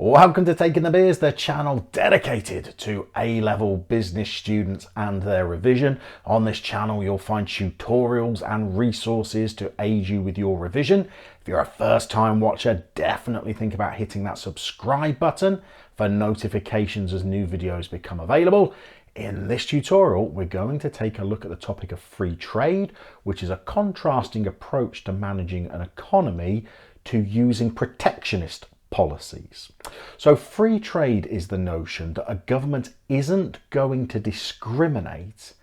Welcome to Taking the Biz, the channel dedicated to A-level business students and their revision. On this channel, you'll find tutorials and resources to aid you with your revision. If you're a first-time watcher, definitely think about hitting that subscribe button for notifications as new videos become available. In this tutorial, we're going to take a look at the topic of free trade, which is a contrasting approach to managing an economy to using protectionist policies. So free trade is the notion that a government isn't going to discriminate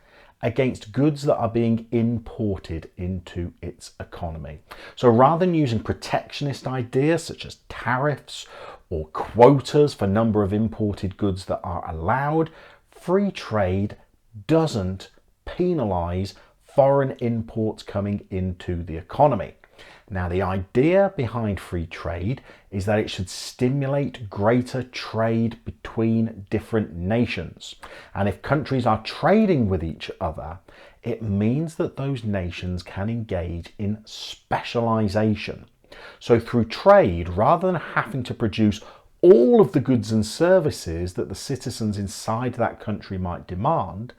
against goods that are being imported into its economy. So rather than using protectionist ideas such as tariffs or quotas for number of imported goods that are allowed, free trade doesn't penalise foreign imports coming into the economy. Now, the idea behind free trade is that it should stimulate greater trade between different nations. And if countries are trading with each other, it means that those nations can engage in specialization. So through trade, rather than having to produce all of the goods and services that the citizens inside that country might demand,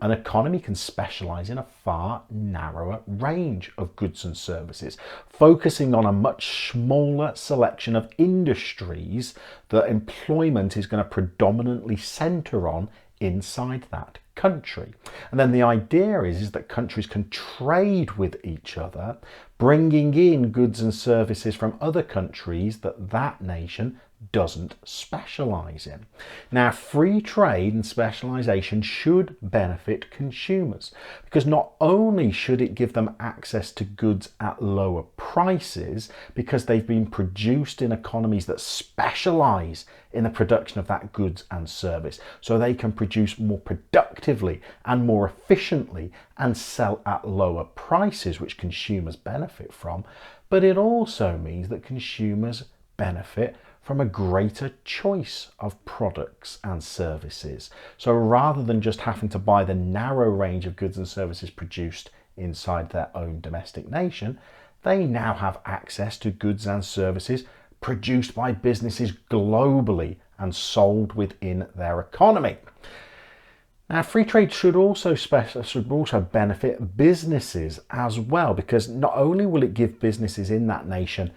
an economy can specialize in a far narrower range of goods and services, focusing on a much smaller selection of industries that employment is going to predominantly center on inside that country. And then the idea is that countries can trade with each other, bringing in goods and services from other countries that nation doesn't specialize in. Now, free trade and specialization should benefit consumers, because not only should it give them access to goods at lower prices because they've been produced in economies that specialize in the production of that goods and service, so they can produce more productively and more efficiently and sell at lower prices, which consumers benefit from, but it also means that consumers benefit from a greater choice of products and services. So rather than just having to buy the narrow range of goods and services produced inside their own domestic nation, they now have access to goods and services produced by businesses globally and sold within their economy. Now, free trade should also benefit businesses as well, because not only will it give businesses in that nation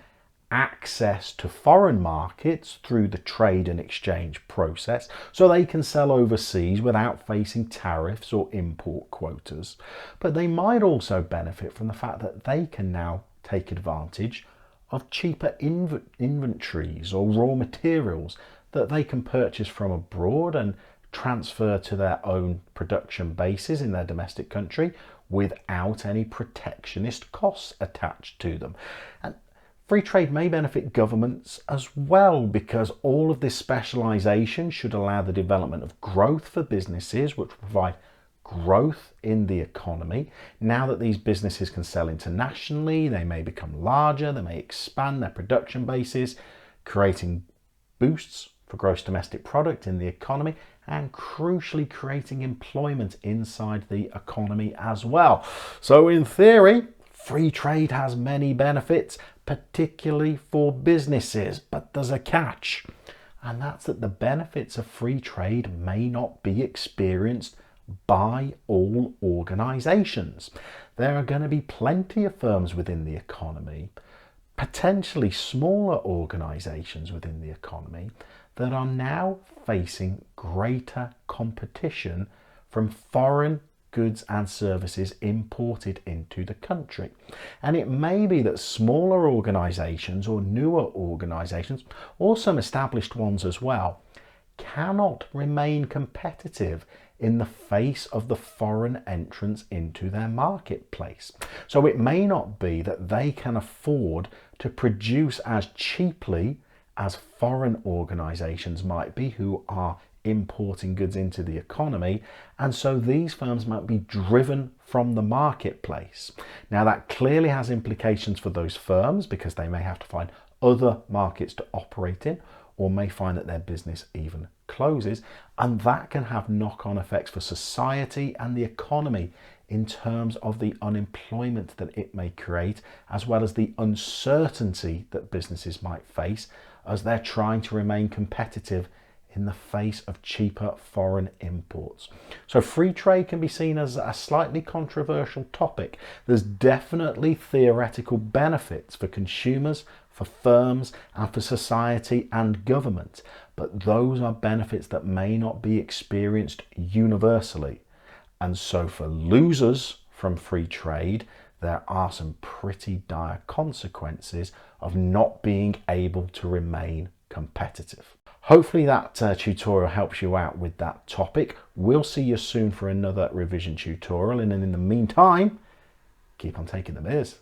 access to foreign markets through the trade and exchange process, so they can sell overseas without facing tariffs or import quotas, but they might also benefit from the fact that they can now take advantage of cheaper inventories or raw materials that they can purchase from abroad and transfer to their own production bases in their domestic country without any protectionist costs attached to them. And free trade may benefit governments as well, because all of this specialization should allow the development of growth for businesses, which will provide growth in the economy. Now that these businesses can sell internationally, they may become larger, they may expand their production bases, creating boosts for gross domestic product in the economy, and crucially creating employment inside the economy as well. So in theory, free trade has many benefits, particularly for businesses, but there's a catch, and that's that the benefits of free trade may not be experienced by all organizations. There are going to be plenty of firms within the economy, potentially smaller organizations within the economy, that are now facing greater competition from foreign goods and services imported into the country. And it may be that smaller organizations or newer organizations, or some established ones as well, cannot remain competitive in the face of the foreign entrance into their marketplace. So it may not be that they can afford to produce as cheaply as foreign organizations might be who are importing goods into the economy, and so these firms might be driven from the marketplace. Now, that clearly has implications for those firms, because they may have to find other markets to operate in, or may find that their business even closes, and that can have knock-on effects for society and the economy in terms of the unemployment that it may create, as well as the uncertainty that businesses might face as they're trying to remain competitive in the face of cheaper foreign imports. So free trade can be seen as a slightly controversial topic. There's definitely theoretical benefits for consumers, for firms, and for society and government, but those are benefits that may not be experienced universally. And so for losers from free trade, there are some pretty dire consequences of not being able to remain competitive. Hopefully that tutorial helps you out with that topic. We'll see you soon for another revision tutorial, and in the meantime, keep on taking the biz.